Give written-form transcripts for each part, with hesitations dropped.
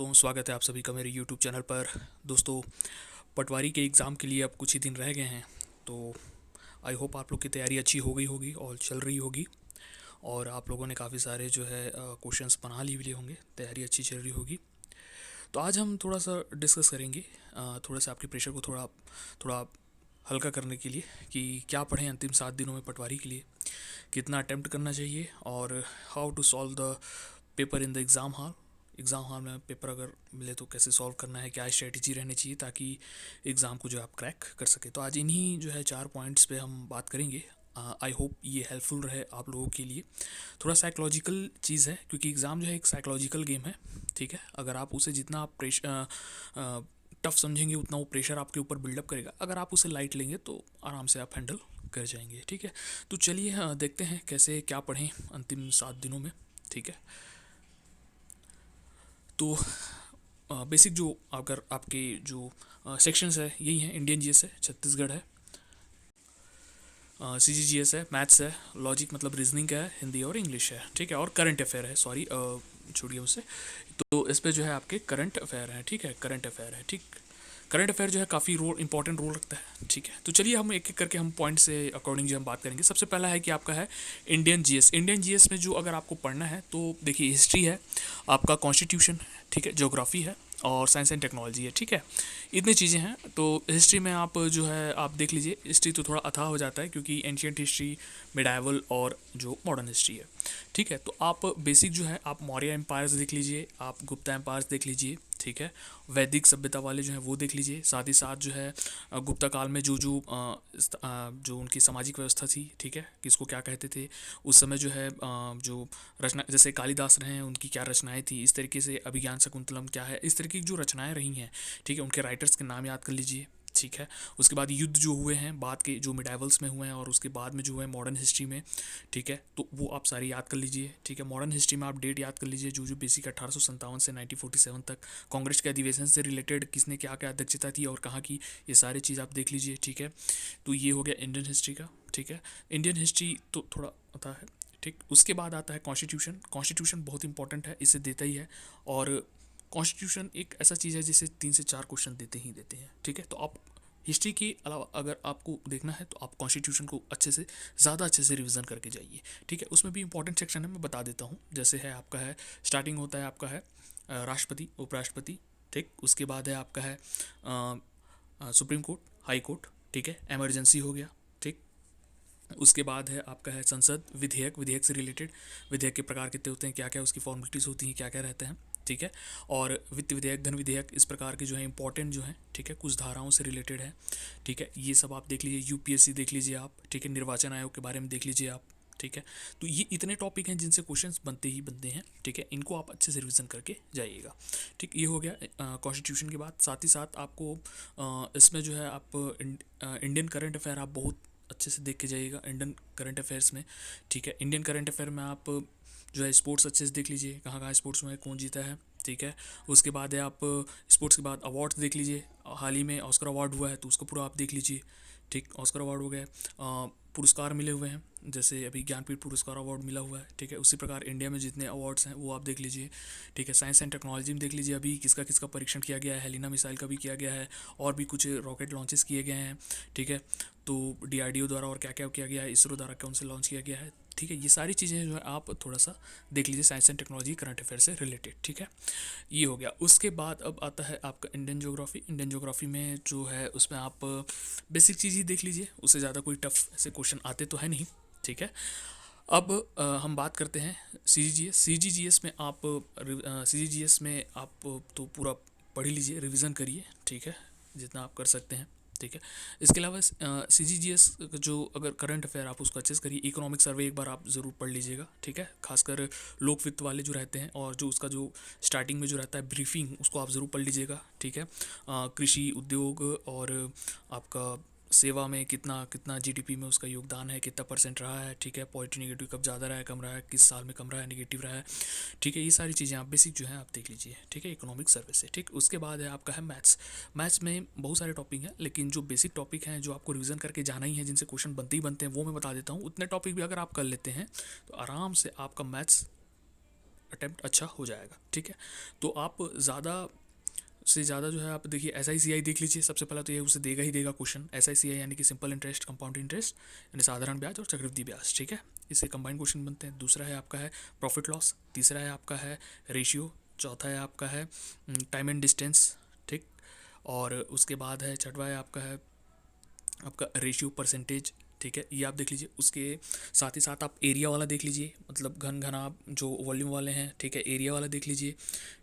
दोस्तों, स्वागत है आप सभी का मेरे यूट्यूब चैनल पर। दोस्तों, पटवारी के एग्ज़ाम के लिए अब कुछ ही दिन रह गए हैं। तो आई होप आप लोग की तैयारी अच्छी हो गई होगी और चल रही होगी। और आप लोगों ने काफ़ी सारे जो है क्वेश्चंस बना लिए होंगे, तैयारी अच्छी चल रही होगी। तो आज हम थोड़ा सा डिस्कस करेंगे, थोड़ा सा आपके प्रेशर को थोड़ा थोड़ा हल्का करने के लिए कि क्या पढ़ें अंतिम 7 दिनों में पटवारी के लिए, कितना अटेम्प्ट करना चाहिए और how to solve the paper in the exam hall में पेपर अगर मिले तो कैसे सॉल्व करना है, क्या स्ट्रेटजी रहनी चाहिए ताकि एग्ज़ाम को जो है आप क्रैक कर सके। तो आज इन्हीं जो है 4 पॉइंट्स पे हम बात करेंगे। आई होप ये हेल्पफुल रहे आप लोगों के लिए। थोड़ा साइकोलॉजिकल चीज़ है क्योंकि एग्ज़ाम जो है एक साइकोलॉजिकल गेम है। ठीक है, अगर आप उसे जितना आप टफ समझेंगे उतना वो प्रेशर आपके ऊपर बिल्डअप करेगा। अगर आप उसे लाइट लेंगे तो आराम से आप हैंडल कर जाएंगे। ठीक है, तो चलिए देखते हैं कैसे क्या पढ़ें अंतिम 7 दिनों में। ठीक है, तो बेसिक जो अगर आपके जो सेक्शंस है यही हैं, इंडियन जीएस है, छत्तीसगढ़ है, सीजीजीएस है, मैथ्स है, लॉजिक मतलब रीजनिंग का है, हिंदी और इंग्लिश है। ठीक है, और करंट अफेयर है, सॉरी छोड़िए उससे। तो इस पे जो है आपके करंट अफेयर हैं। ठीक है, करंट अफेयर है। ठीक, करंट अफेयर जो है काफ़ी इंपॉर्टेंट रोल रखता है। ठीक है, तो चलिए हम एक एक करके हम पॉइंट से अकॉर्डिंग जो हम बात करेंगे। सबसे पहला है कि आपका है इंडियन जीएस। इंडियन जीएस में जो अगर आपको पढ़ना है तो देखिए, हिस्ट्री है, आपका कॉन्स्टिट्यूशन है, ठीक है, ज्योग्राफी है और साइंस एंड टेक्नोलॉजी है। ठीक है, इतनी चीज़ें हैं। तो हिस्ट्री में आप जो है आप देख लीजिए, हिस्ट्री तो थोड़ा अथाह हो जाता है क्योंकि एंशियंट हिस्ट्री, मिडाइवल और जो मॉडर्न हिस्ट्री है। ठीक है, तो आप बेसिक जो है आप मौर्य एम्पायर्स देख लीजिए, आप गुप्ता एम्पायर्स देख लीजिए। ठीक है, वैदिक सभ्यता वाले जो हैं वो देख लीजिए। साथ ही साथ जो है गुप्ता काल में जो उनकी सामाजिक व्यवस्था थी, ठीक है, किसको क्या कहते थे उस समय जो है, जो रचना जैसे कालिदास रहे हैं उनकी क्या रचनाएं थी, इस तरीके से अभिज्ञान शकुंतलम क्या है, इस तरीके की जो रचनाएं रही हैं। ठीक है, उनके राइटर्स के नाम याद कर लीजिए। ठीक है, उसके बाद युद्ध जो हुए हैं बाद के, जो मिडाइवल्स में हुए हैं और उसके बाद में जो है मॉडर्न हिस्ट्री में। ठीक है, तो वो आप सारी याद कर लीजिए। ठीक है, मॉडर्न हिस्ट्री में आप डेट याद कर लीजिए, जो जो बेसिक 1857 से 1947 तक कांग्रेस के अधिवेशन से रिलेटेड किसने क्या क्या अध्यक्षता थी और कहाँ की, ये सारी चीज़ आप देख लीजिए। ठीक है, तो ये हो गया इंडियन हिस्ट्री का। ठीक है, इंडियन हिस्ट्री तो थोड़ा आता है। ठीक, उसके बाद आता है कॉन्स्टिट्यूशन। कॉन्स्टिट्यूशन बहुत इंपॉर्टेंट है, इसे देता ही है। और कॉन्स्टिट्यूशन एक ऐसा चीज़ है जिसे 3 से 4 क्वेश्चन देते ही देते हैं। ठीक है, तो आप हिस्ट्री के अलावा अगर आपको देखना है तो आप कॉन्स्टिट्यूशन को अच्छे से, ज़्यादा अच्छे से रिवीजन करके जाइए। ठीक है, उसमें भी इंपॉर्टेंट सेक्शन है, मैं बता देता हूँ। जैसे है आपका है, स्टार्टिंग होता है आपका है राष्ट्रपति, उपराष्ट्रपति। ठीक, उसके बाद है आपका है सुप्रीम कोर्ट, हाई कोर्ट। ठीक है, एमरजेंसी हो गया। ठीक, उसके बाद है आपका है संसद, विधेयक, विधेयक से रिलेटेड, विधेयक के प्रकार कितने होते हैं, क्या क्या उसकी फॉर्मेलिटीज़ होती हैं, क्या क्या रहते हैं। ठीक है, और वित्त विधेयक, धन विधेयक, इस प्रकार के जो है इंपॉर्टेंट जो है, ठीक है, कुछ धाराओं से रिलेटेड है। ठीक है, ये सब आप देख लीजिए। यूपीएससी देख लीजिए आप। ठीक है, निर्वाचन आयोग के बारे में देख लीजिए आप। ठीक है, तो ये इतने टॉपिक हैं जिनसे क्वेश्चंस बनते ही बनते हैं। ठीक है, इनको आप अच्छे से रिवीजन करके जाइएगा। ठीक, ये हो गया कॉन्स्टिट्यूशन की बात। साथ ही साथ आपको इसमें जो है आप इंडियन करंट अफेयर आप बहुत अच्छे से देख के जाइएगा इंडियन करंट अफेयर्स में। ठीक है, इंडियन करंट अफेयर में आप जो है स्पोर्ट्स अच्छे से देख लीजिए, कहाँ कहाँ स्पोर्ट्स में है, कौन जीता है। ठीक है, उसके बाद है आप स्पोर्ट्स के बाद अवार्ड्स देख लीजिए। हाल ही में ऑस्कर अवार्ड हुआ है तो उसको पूरा आप देख लीजिए। ठीक, ऑस्कर अवार्ड हो गया। पुरस्कार मिले हुए हैं, जैसे अभी ज्ञानपीठ पुरस्कार अवार्ड मिला हुआ है। ठीक है, उसी प्रकार इंडिया में जितने अवार्ड्स हैं वो आप देख लीजिए। ठीक है, साइंस एंड टेक्नोलॉजी में देख लीजिए, अभी किसका किसका परीक्षण किया गया है, हेलिना मिसाइल का भी किया गया है और भी कुछ रॉकेट लॉन्चेस किए गए हैं। ठीक है, तो डीआरडीओ द्वारा और क्या क्या किया गया है, इसरो द्वारा कौन से लॉन्च किया गया है। ठीक है, ये सारी चीज़ें जो है आप थोड़ा सा देख लीजिए, science and technology current affair से रिलेटेड। ठीक है, ये हो गया। उसके बाद अब आता है आपका इंडियन ज्योग्राफी। इंडियन ज्योग्राफी में जो है उसमें आप बेसिक चीज़ ही देख लीजिए, उससे ज़्यादा कोई टफ ऐसे क्वेश्चन आते तो है नहीं। ठीक है, अब हम बात करते हैं सीजीजीएस। सीजीजीएस में आप सीजीजीएस में आप तो पूरा पढ़ ही लीजिए, रिवीजन करिए। ठीक है, जितना आप कर सकते हैं। ठीक है, इसके अलावा सीजीजीएस जो अगर करंट अफेयर आप उसको अच्छे से करिए। इकोनॉमिक सर्वे एक बार आप ज़रूर पढ़ लीजिएगा। ठीक है, खासकर लोक वित्त वाले जो रहते हैं और जो उसका जो स्टार्टिंग में जो रहता है ब्रीफिंग, उसको आप ज़रूर पढ़ लीजिएगा। ठीक है, कृषि उद्योग और आपका सेवा में कितना कितना जीडीपी में उसका योगदान है, कितना परसेंट रहा है। ठीक है, पॉजिटिव नेगेटिव कब ज़्यादा रहा है, कम रहा है, किस साल में कम रहा है, नेगेटिव रहा है। ठीक है, ये सारी चीज़ें आप बेसिक जो है आप देख लीजिए। ठीक है, इकोनॉमिक सर्वे से। ठीक, उसके बाद है आपका है मैथ्स। मैथ्स में बहुत सारे टॉपिक हैं, लेकिन जो बेसिक टॉपिक हैं जो आपको रिवीजन करके जाना ही है, जिनसे क्वेश्चन बनते ही बनते हैं, वो मैं बता देता हूँ। उतने टॉपिक भी अगर आप कर लेते हैं तो आराम से आपका मैथ्स अटैम्प्ट अच्छा हो जाएगा। ठीक है, तो आप ज़्यादा से ज़्यादा जो है आप देखिए एस आई सी आई देख लीजिए। सबसे पहला तो ये उसे देगा ही देगा क्वेश्चन। एस आई सी आई यानी कि सिंपल इंटरेस्ट, कंपाउंड इंटरेस्ट यानी साधारण ब्याज और चक्रवृद्धि ब्याज। ठीक है, इससे कंबाइंड क्वेश्चन बनते हैं। दूसरा है आपका है प्रॉफिट लॉस, तीसरा है आपका है रेशियो, चौथा है आपका है टाइम एंड डिस्टेंस। ठीक, और उसके बाद है छठवा है आपका रेशियो परसेंटेज। ठीक है, ये आप देख लीजिए। उसके साथ ही साथ आप एरिया वाला देख लीजिए, मतलब घन घना जो वॉल्यूम वाले हैं। ठीक है, एरिया वाला देख लीजिए।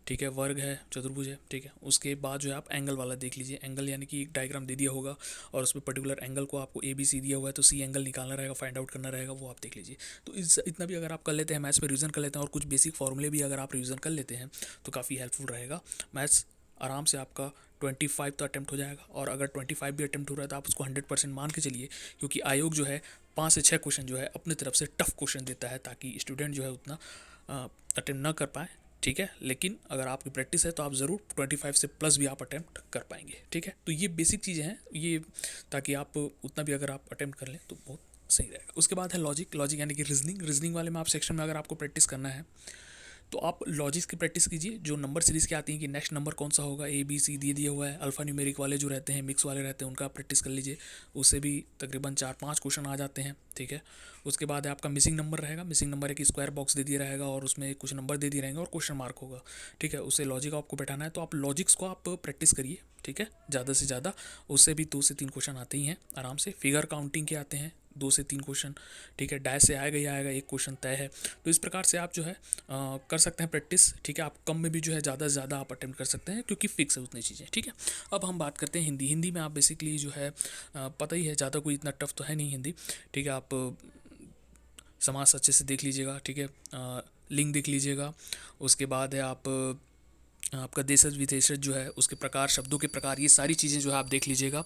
ठीक है, वर्ग है, चतुर्भुज है। ठीक है, उसके बाद जो है आप एंगल वाला देख लीजिए। एंगल यानी कि एक डायग्राम दे दिया होगा और उसमें पर्टिकुलर एंगल को आपको ए बी सी दिया हुआ है, तो सी एंगल निकालना रहेगा, फाइंड आउट करना रहेगा, वो आप देख लीजिए। तो इस इतना भी अगर आप कर लेते हैं, मैथ्स में रिवीजन कर लेते हैं और कुछ बेसिक फॉर्मूले भी अगर आप रिवीजन कर लेते हैं तो काफ़ी हेल्पफुल रहेगा। मैथ्स आराम से आपका 25 तो अटैम्प्ट हो जाएगा। और अगर 25 भी अटैम्प्ट हो रहा है तो आप उसको 100% मान के चलिए, क्योंकि आयोग जो है 5 से 6 क्वेश्चन जो है अपनी तरफ से टफ क्वेश्चन देता है, ताकि स्टूडेंट जो है उतना अटैम्प्ट ना कर पाए। ठीक है, लेकिन अगर आपकी प्रैक्टिस है तो आप ज़रूर 25 से प्लस भी आप अटैम्प्ट कर पाएंगे। ठीक है, तो ये बेसिक चीज़ें हैं ये, ताकि आप उतना भी अगर आप अटैम्प्ट कर लें तो बहुत सही रहेगा। उसके बाद है लॉजिक। लॉजिक यानी कि रीजनिंग वाले में आप सेक्शन में अगर आपको प्रैक्टिस करना है तो आप लॉजिक्स की प्रैक्टिस कीजिए। जो नंबर सीरीज़ की आती हैं कि नेक्स्ट नंबर कौन सा होगा, ए बी सी दे दिया हुआ है। अल्फ़ा न्यूमेरिक वाले जो रहते हैं, मिक्स वाले रहते हैं, उनका आप प्रैक्टिस कर लीजिए। उससे भी तकरीबन 4-5 क्वेश्चन आ जाते हैं। ठीक है, उसके बाद है आपका मिसिंग नंबर रहेगा। मिसिंग नंबर एक स्क्वायर बॉक्स दे दिया रहेगा और उसमें कुछ नंबर दे दिए रहेंगे और क्वेश्चन मार्क होगा। ठीक है, उससे लॉजिक आपको बैठाना है, तो आप लॉजिक्स को आप प्रैक्टिस करिए। ठीक है, ज़्यादा से ज़्यादा। उससे भी 2 से 3 क्वेश्चन आते ही हैं आराम से। फिगर काउंटिंग के आते हैं 2 से 3 क्वेश्चन। ठीक है, डैश से आएगा ही आएगा, एक क्वेश्चन तय है। तो इस प्रकार से आप जो है कर सकते हैं प्रैक्टिस। ठीक है, आप कम में भी जो है ज़्यादा से ज़्यादा आप अटेम्प्ट कर सकते हैं, क्योंकि फिक्स है उतनी चीज़ें। ठीक है, अब हम बात करते हैं हिंदी। हिंदी में आप बेसिकली जो है पता ही है, ज़्यादा कोई इतना टफ तो है नहीं हिंदी। ठीक है, आप समास अच्छे से देख लीजिएगा। ठीक है, लिंग देख लीजिएगा। उसके बाद है आपका देशज विदेशज जो है उसके प्रकार, शब्दों के प्रकार, ये सारी चीज़ें जो है आप देख लीजिएगा।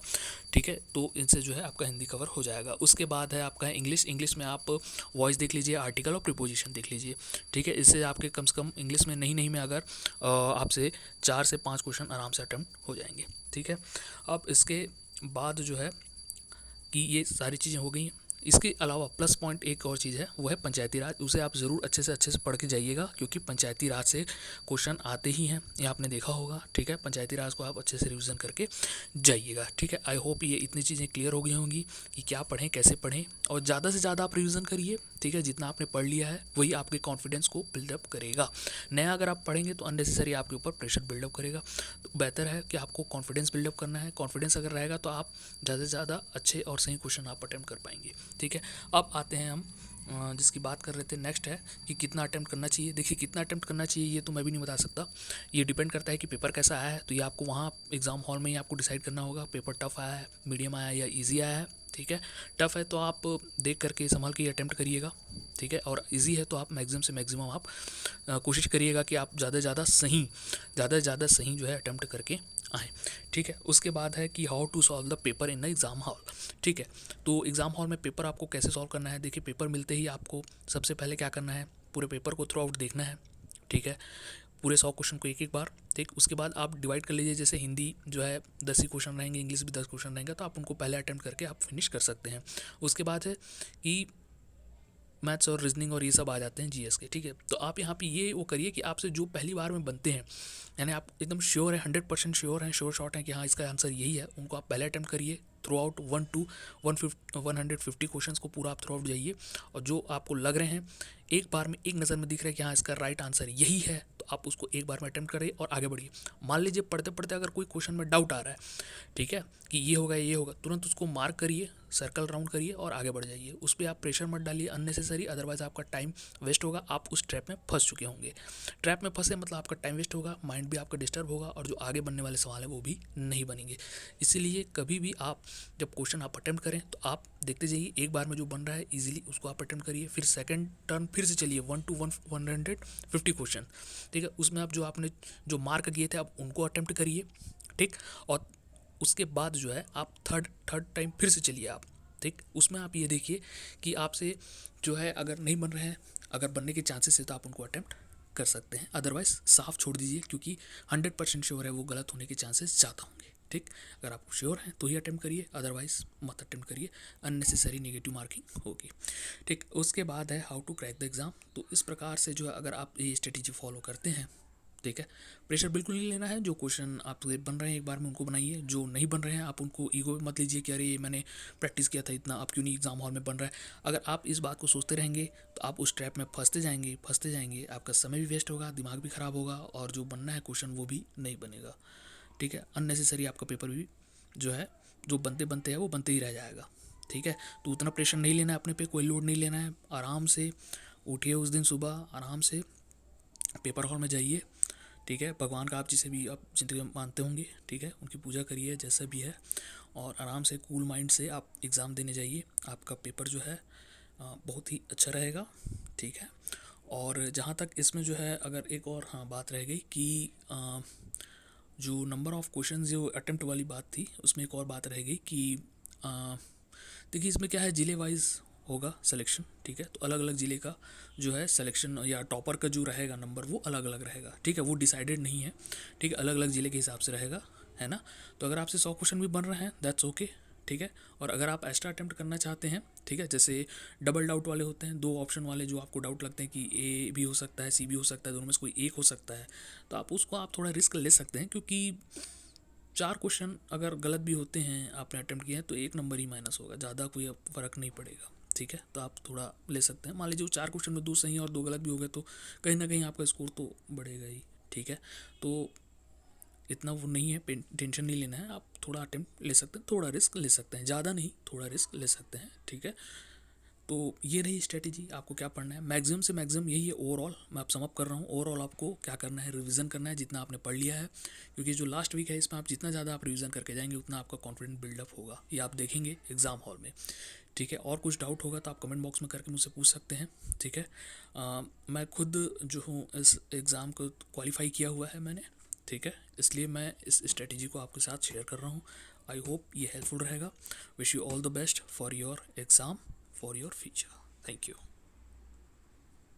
ठीक है, तो इनसे जो है आपका हिंदी कवर हो जाएगा। उसके बाद है आपका इंग्लिश। इंग्लिश में आप वॉइस देख लीजिए, आर्टिकल और प्रीपोजिशन देख लीजिए। ठीक है, इससे आपके कम से कम इंग्लिश में नहीं में अगर आपसे 4 से 5 क्वेश्चन आराम से अटेम्प्ट हो जाएंगे। ठीक है, अब इसके बाद जो है कि ये सारी चीज़ें हो गई हैं। इसके अलावा प्लस पॉइंट एक और चीज़ है, वो है पंचायती राज। उसे आप ज़रूर अच्छे से पढ़ के जाइएगा, क्योंकि पंचायती राज से क्वेश्चन आते ही हैं, ये आपने देखा होगा। ठीक है, पंचायती राज को आप अच्छे से रिवीजन करके जाइएगा। ठीक है, आई होप ये इतनी चीज़ें क्लियर हो गई होंगी कि क्या पढ़ें, कैसे पढ़ें, और ज़्यादा से ज़्यादा आप रिवीजन करिए। ठीक है, जितना आपने पढ़ लिया है वही आपके कॉन्फिडेंस को बिल्डअप करेगा। नया अगर आप पढ़ेंगे तो अननेसेसरी आपके ऊपर प्रेशर बिल्डअप करेगा। तो बेहतर है कि आपको कॉन्फिडेंस बिल्डअप करना है। कॉन्फिडेंस अगर रहेगा तो आप ज़्यादा से ज़्यादा अच्छे और सही क्वेश्चन आप अटेम्प्ट कर पाएंगे। ठीक है, अब आते हैं हम जिसकी बात कर रहे थे नेक्स्ट है कि कितना अटेम्प्ट करना चाहिए। देखिए, कितना अटेम्प्ट करना चाहिए ये तो मैं भी नहीं बता सकता, ये डिपेंड करता है कि पेपर कैसा आया है। तो ये आपको वहाँ एग्ज़ाम हॉल में ही आपको डिसाइड करना होगा, पेपर टफ आया है, मीडियम आया है या ईजी आया है। ठीक है, टफ है तो आप देख करके संभल के अटेम्प्ट करिएगा। ठीक है, और इजी है तो आप मैक्सिमम से मैक्सिमम आप कोशिश करिएगा कि आप ज़्यादा से ज़्यादा सही जो है अटेम्प्ट करके आए। ठीक है, उसके बाद है कि how to solve the paper in the exam hall. ठीक है, तो एग्ज़ाम हॉल में पेपर आपको कैसे सॉल्व करना है। देखिए, पेपर मिलते ही आपको सबसे पहले क्या करना है, पूरे पेपर को थ्रू आउट देखना है। ठीक है, पूरे 100 क्वेश्चन को एक बार। ठीक, उसके बाद आप डिवाइड कर लीजिए। जैसे हिंदी जो है 10 ही क्वेश्चन रहेंगे, इंग्लिश भी 10 क्वेश्चन रहेंगे, तो आप उनको पहले अटेम्प्ट करके आप फिनिश कर सकते हैं। उसके बाद है कि मैथ्स और रीजनिंग और ये सब आ जाते हैं जीएस के। ठीक है, तो आप यहाँ पे ये वो करिए कि आपसे जो पहली बार में बनते हैं, यानी आप एकदम श्योर हैं, 100% श्योर हैं, श्योर शॉट हैं कि हाँ इसका आंसर यही है, उनको आप पहले अटैम्प्ट करिए। थ्रू आउट 150 क्वेश्चन को पूरा आप थ्रू आउट जाइए, और जो आपको लग रहे हैं एक बार में एक नज़र में दिख रहा है कि हाँ इसका राइट आंसर यही है, तो आप उसको एक बार में अटैम्प्ट करिए और आगे बढ़िए। मान लीजिए पढ़ते पढ़ते अगर कोई क्वेश्चन में डाउट आ रहा है, ठीक है, कि ये होगा, तुरंत उसको मार्क करिए, सर्कल राउंड करिए और आगे बढ़ जाइए। उस पर आप प्रेशर मत डालिए अननेसेसरी, अदरवाइज आपका टाइम वेस्ट होगा, आप उस ट्रैप में फंस चुके होंगे। ट्रैप में फंसे मतलब आपका टाइम वेस्ट होगा, माइंड भी आपका डिस्टर्ब होगा, और जो आगे बनने वाले सवाल है वो भी नहीं बनेंगे। इसीलिए कभी भी आप जब क्वेश्चन आप अटेम्प्ट करें तो आप देखते जाइए, एक बार में जो बन रहा है इजीली उसको आप अटेम्प्ट करिए, फिर सेकंड टर्न फिर से चलिए 150 क्वेश्चन। ठीक है, उसमें आप जो आपने जो मार्क किए थे आप उनको अटेम्प्ट करिए। ठीक, और उसके बाद जो है आप थर्ड टाइम फिर से चलिए आप। ठीक, उसमें आप ये देखिए कि आपसे जो है अगर नहीं बन रहे हैं, अगर बनने के चांसेस है तो आप उनको अटेम्प्ट कर सकते हैं, अदरवाइज साफ छोड़ दीजिए, क्योंकि 100% श्योर है वो गलत होने के चांसेस ज़्यादा होंगे। ठीक, अगर आप श्योर हैं तो ही अटेम्प्ट करिए, अदरवाइज मत अटेम्प्ट करिए, अननेसेसरी नेगेटिव मार्किंग होगी। ठीक, उसके बाद है how to crack the exam. तो इस प्रकार से जो है अगर आप ये स्ट्रेटेजी फॉलो करते हैं, ठीक है, प्रेशर बिल्कुल नहीं लेना है। जो क्वेश्चन आपके बन रहे हैं एक बार में उनको बनाइए, जो नहीं बन रहे हैं आप उनको ईगो मत लीजिए कि अरे ये मैंने प्रैक्टिस किया था इतना, अब क्यों नहीं एग्जाम हॉल में बन रहा है। अगर आप इस बात को सोचते रहेंगे तो आप उस ट्रैप में फंसते जाएंगे, आपका समय भी वेस्ट होगा, दिमाग भी ख़राब होगा, और जो बनना है क्वेश्चन वो भी नहीं बनेगा। ठीक है, अननेसेसरी आपका पेपर भी जो है, जो बनते बनते है वो बनते ही रह जाएगा। ठीक है, तो उतना प्रेशर नहीं लेना है अपने पे, कोई लोड नहीं लेना है। आराम से उठिए उस दिन सुबह, आराम से पेपर हॉल में जाइए। ठीक है, भगवान का आप जिसे भी आप जिंदगी में मानते होंगे, ठीक है, उनकी पूजा करिए जैसा भी है, और आराम से कूल माइंड से आप एग्ज़ाम देने जाइए। आपका पेपर जो है बहुत ही अच्छा रहेगा। ठीक है, और जहाँ तक इसमें जो है अगर एक और हाँ बात रह गई कि जो नंबर ऑफ़ क्वेश्चन जो अटेम्प्ट वाली बात थी, उसमें एक और बात रह गई कि देखिए इसमें क्या है, ज़िले वाइज होगा सिलेक्शन। ठीक है, तो अलग अलग ज़िले का जो है सिलेक्शन या टॉपर का जो रहेगा नंबर वो अलग अलग रहेगा। ठीक है, वो डिसाइडेड नहीं है। ठीक है, अलग अलग ज़िले के हिसाब से रहेगा, है ना। तो अगर आपसे 100 क्वेश्चन भी बन रहे हैं दैट्स ओके। ठीक है, और अगर आप एक्स्ट्रा अटेम्प्ट करना चाहते हैं, ठीक है, जैसे डबल डाउट वाले होते हैं, 2 ऑप्शन वाले, जो आपको डाउट लगते हैं कि ए भी हो सकता है, सी भी हो सकता है, दोनों में से कोई एक हो सकता है, तो आप उसको आप थोड़ा रिस्क ले सकते हैं, क्योंकि 4 क्वेश्चन अगर गलत भी होते हैं, आपने अटेम्प्ट किया है, तो 1 नंबर ही माइनस होगा, ज़्यादा कोई फ़र्क नहीं पड़ेगा। ठीक है, तो आप थोड़ा ले सकते हैं। मान लीजिए 4 क्वेश्चन में 2 सही हैं और 2 गलत भी हो गए, तो कहीं ना कहीं आपका स्कोर तो बढ़ेगा ही। ठीक है, तो इतना वो नहीं है, टेंशन नहीं लेना है, आप थोड़ा अटेम्प्ट ले सकते हैं, थोड़ा रिस्क ले सकते हैं, ज़्यादा नहीं, थोड़ा रिस्क ले सकते हैं। ठीक है, तो ये रही स्ट्रेटेजी। आपको क्या पढ़ना है, मैक्सिमम से मैक्सिमम यही है। ओवरऑल मैं आप समअप कर रहा हूँ, ओवरऑल आपको क्या करना है, रिवीजन करना है जितना आपने पढ़ लिया है, क्योंकि जो लास्ट वीक है इसमें आप जितना ज़्यादा आप रिवीजन करके जाएंगे उतना आपका कॉन्फिडेंस बिल्डअप होगा, ये आप देखेंगे एग्ज़ाम हॉल में। ठीक है, और कुछ डाउट होगा तो आप कमेंट बॉक्स में करके मुझसे पूछ सकते हैं। ठीक है, मैं खुद जो हूँ इस एग्ज़ाम को क्वालिफाई किया हुआ है मैंने। ठीक है, इसलिए मैं इस स्ट्रेटेजी को आपके साथ शेयर कर रहा हूँ। आई होप ये हेल्पफुल रहेगा। Wish you all the best for your exam, for your future. Thank you.